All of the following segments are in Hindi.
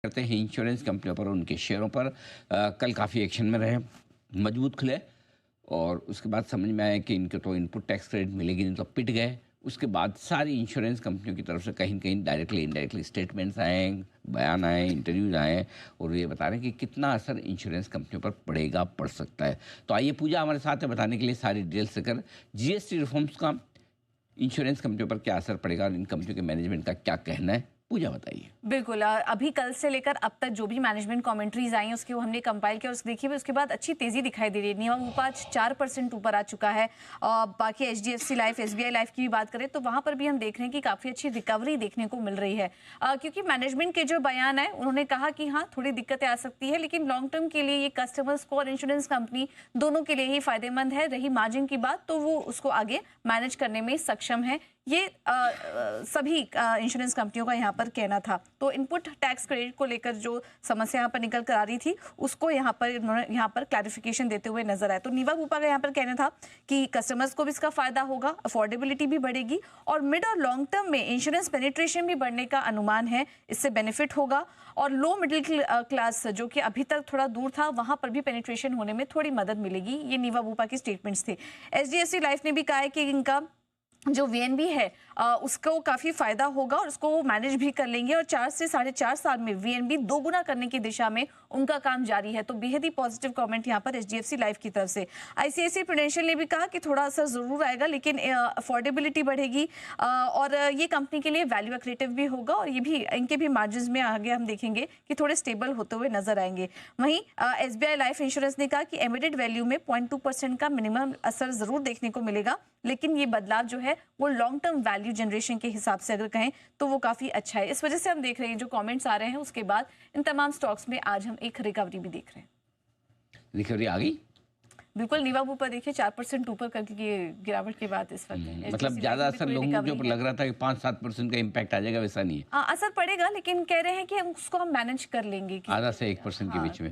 करते हैं इंश्योरेंस कंपनियों पर, उनके शेयरों पर। कल काफ़ी एक्शन में रहे, मजबूत खुले और उसके बाद समझ में आया कि इनके तो इनपुट टैक्स क्रेडिट मिलेगी नहीं, तो पिट गए। उसके बाद सारी इंश्योरेंस कंपनियों की तरफ से कहीं न कहीं डायरेक्टली इनडायरेक्टली स्टेटमेंट्स आए, बयान आए, इंटरव्यूज़ आए और ये बता रहे हैं कि कितना असर इंश्योरेंस कंपनियों पर पड़ेगा, पड़ सकता है। तो आइए पूजा हमारे साथ है बताने के लिए सारी डिटेल्स लेकर, जीएसटी रिफॉर्म्स का इंश्योरेंस कंपनियों पर क्या असर पड़ेगा और इन कंपनियों के मैनेजमेंट का क्या कहना है। पूजा बताइए। बिल्कुल अभी कल से लेकर अब तक जो भी मैनेजमेंट कमेंट्रीज आई हैं उसके वो हमने कंपाइल किया और देखिए उसके बाद अच्छी तेजी दिखाई दे रही है। निवा बुपा 4% ऊपर आ चुका है। बाकी एचडीएफसी लाइफ, एसबीआई लाइफ की भी बात करें तो वहां पर भी हम देख रहे हैं कि काफी अच्छी रिकवरी देखने को मिल रही है। क्योंकि मैनेजमेंट के जो बयान है उन्होंने कहा कि हाँ थोड़ी दिक्कतें आ सकती है, लेकिन लॉन्ग टर्म के लिए ये कस्टमर्स को और इंश्योरेंस कंपनी दोनों के लिए ही फायदेमंद है। रही मार्जिन की बात तो वो उसको आगे मैनेज करने में सक्षम है। ये सभी इंश्योरेंस कंपनियों का यहाँ पर कहना था। तो इनपुट टैक्स क्रेडिट को लेकर जो समस्या यहाँ पर निकल कर आ रही थी उसको यहाँ पर क्लैरिफिकेशन देते हुए नजर आए। तो नीवा बुपा का यहाँ पर कहना था कि कस्टमर्स को भी इसका फायदा होगा, अफोर्डेबिलिटी भी बढ़ेगी और मिड और लॉन्ग टर्म में इंश्योरेंस पेनिट्रेशन भी बढ़ने का अनुमान है, इससे बेनिफिट होगा। और लो मिडिल क्लास जो कि अभी तक थोड़ा दूर था वहां पर भी पेनिट्रेशन होने में थोड़ी मदद मिलेगी। ये नीवा बुपा की स्टेटमेंट्स थे। एचडीएफसी लाइफ ने भी कहा है कि इनका जो वीएनबी है उसको काफी फायदा होगा और उसको वो मैनेज भी कर लेंगे और 4 से 4.5 साल में वीएनबी दोगुना करने की दिशा में उनका काम जारी है। तो बेहद ही पॉजिटिव कमेंट यहाँ पर एचडीएफसी लाइफ की तरफ से। आईसीआईसीआई प्रूडेंशियल ने भी कहा कि थोड़ा असर जरूर आएगा लेकिन अफोर्डेबिलिटी बढ़ेगी और ये कंपनी के लिए वैल्यू एक्रेटिव भी होगा और ये भी इनके भी मार्जिन में आगे हम देखेंगे कि थोड़े स्टेबल होते हुए नजर आएंगे। वहीं एसबीआई लाइफ इंश्योरेंस ने कहा कि एमिडेड वैल्यू में 0.2% का मिनिमम असर जरूर देखने को मिलेगा, लेकिन ये बदलाव जो है वो लॉन्ग टर्म वैल्यू जनरेशन के हिसाब से अगर कहें तो वो काफी अच्छा है। इस वजह से हम देख रहे हैं जो कमेंट्स आ रहे हैं उसके बाद इन तमाम स्टॉक्स में आज हम एक रिकवरी भी देख रहे हैं। रिकवरी आ गई बिल्कुल। नीवा ऊपर देखिए 4% ऊपर करके गिरावट के बाद इस वक्त मतलब ज्यादा असर लोगों के ऊपर लग रहा था कि 5-7% का इम्पैक्ट आ जाएगा, वैसा नहीं है। असर पड़ेगा लेकिन कह रहे हैं कि हम उसको हम मैनेज कर लेंगे कि आधा से 1% के बीच में।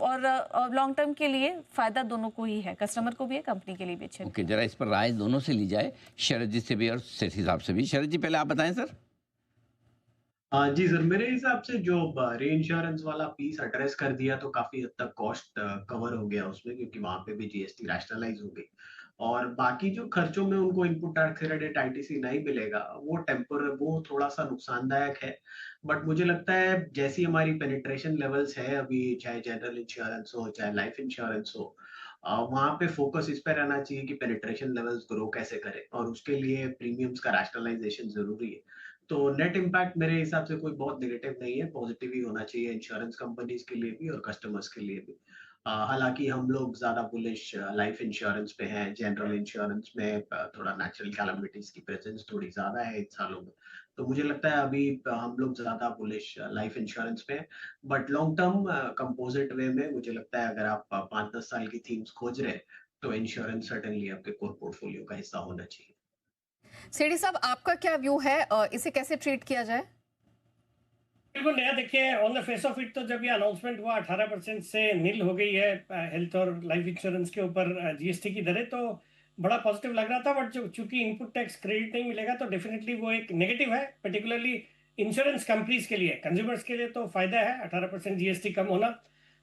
और लॉन्ग टर्म के लिए फायदा दोनों को ही है, कस्टमर को भी है, कंपनी के लिए भी अच्छा। ओके, जरा इस पर राय दोनों से ली जाए, शरद जी से भी और सेठी साहब से भी। शरद जी पहले आप बताएं सर। जी सर, मेरे हिसाब से जो री इंश्योरेंस वाला पीस एड्रेस कर दिया तो काफी हद तक कॉस्ट कवर हो गया उसमें, क्योंकि वहां पे भी जीएसटी रैशनलाइज हो गई। और बाकी जो खर्चों में उनको इनपुट टैक्स क्रेडिट आईटीसी नहीं मिलेगा वो थोड़ा सा नुकसानदायक है। बट मुझे लगता है जैसी हमारी पेनिट्रेशन लेवल्स है अभी, चाहे जनरल इंश्योरेंस हो चाहे लाइफ इंश्योरेंस हो, वहां पे फोकस इस पे रहना चाहिए कि पेनिट्रेशन लेवल्स ग्रो कैसे करें और उसके लिए प्रीमियम्स का रैशनलाइजेशन जरूरी है। तो नेट इम्पैक्ट मेरे हिसाब से कोई बहुत नेगेटिव नहीं है, पॉजिटिव ही होना चाहिए इंश्योरेंस कंपनीज के लिए भी और कस्टमर्स के लिए भी। हालांकि हम लोग ज्यादा बुलिश लाइफ इंश्योरेंस पे हैं, जनरल इंश्योरेंस में थोड़ा नेचुरल कैलामिटीज की प्रेजेंस थोड़ी ज्यादा है इन सालों में। तो मुझे लगता है अभी हम लोग ज्यादा बुलिश लाइफ इंश्योरेंस पे हैं। बट लॉन्ग टर्म कंपोजिट वे में मुझे लगता है अगर आप 5-10 साल की थीम्स खोज रहे हैं तो इंश्योरेंस सर्टेनली आपके कोर पोर्टफोलियो का हिस्सा होना चाहिए। सेठी साहब, आपका क्या व्यू है, इसे कैसे ट्रीट किया जाए? बिल्कुल नया देखिए, on the face of it तो जब ये अनाउंसमेंट हुआ 18% से नील हो गई है हेल्थ और लाइफ इंश्योरेंस के ऊपर जीएसटी की दरें, तो बड़ा पॉजिटिव लग रहा था। बट जो चूंकि इनपुट टैक्स क्रेडिट नहीं मिलेगा तो डेफिनेटली वो एक नेगेटिव है, पर्टिकुलरली इंश्योरेंस कंपनीज के लिए। कंज्यूमर्स के लिए तो फायदा है 18% जीएसटी कम होना।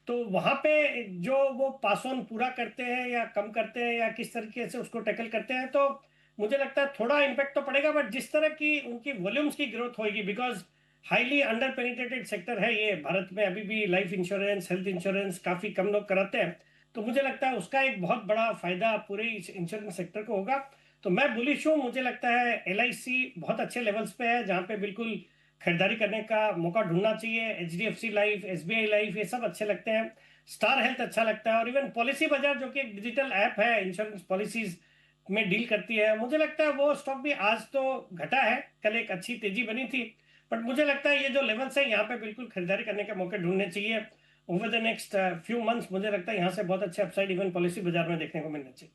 तो वहां पे जो वो पास ऑन पूरा करते हैं या कम करते हैं या किस तरीके से उसको टैकल करते हैं, तो मुझे लगता है थोड़ा इम्पैक्ट तो पड़ेगा। बट जिस तरह की उनकी वॉल्यूम्स की ग्रोथ होगी, because highly under penetrated sector है ये भारत में, अभी भी लाइफ इंश्योरेंस, हेल्थ इंश्योरेंस काफी कम लोग कराते हैं। तो मुझे लगता है उसका एक बहुत बड़ा फायदा पूरे इस इंश्योरेंस सेक्टर को होगा। तो मैं बुलिश हूँ। मुझे लगता है एलआईसी बहुत अच्छे लेवल्स पे है जहाँ पे बिल्कुल खरीदारी करने का मौका ढूंढना चाहिए। एचडीएफसी लाइफ, एसबीआई लाइफ, ये सब अच्छे लगते हैं। स्टार हेल्थ अच्छा लगता है और इवन पॉलिसी बाजार जो कि एक डिजिटल ऐप है, इंश्योरेंस पॉलिसीज में डील करती है, मुझे लगता है वो स्टॉक भी आज तो घटा है, कल एक अच्छी तेजी बनी थी। बट मुझे लगता है ये जो लेवल्स है यहाँ पे बिल्कुल खरीदारी करने के मौके ढूंढने चाहिए। Over the next few months मुझे लगता है यहाँ से बहुत अच्छे अपसाइड इवन पॉलिसी बाजार में देखने को मिलना चाहिए।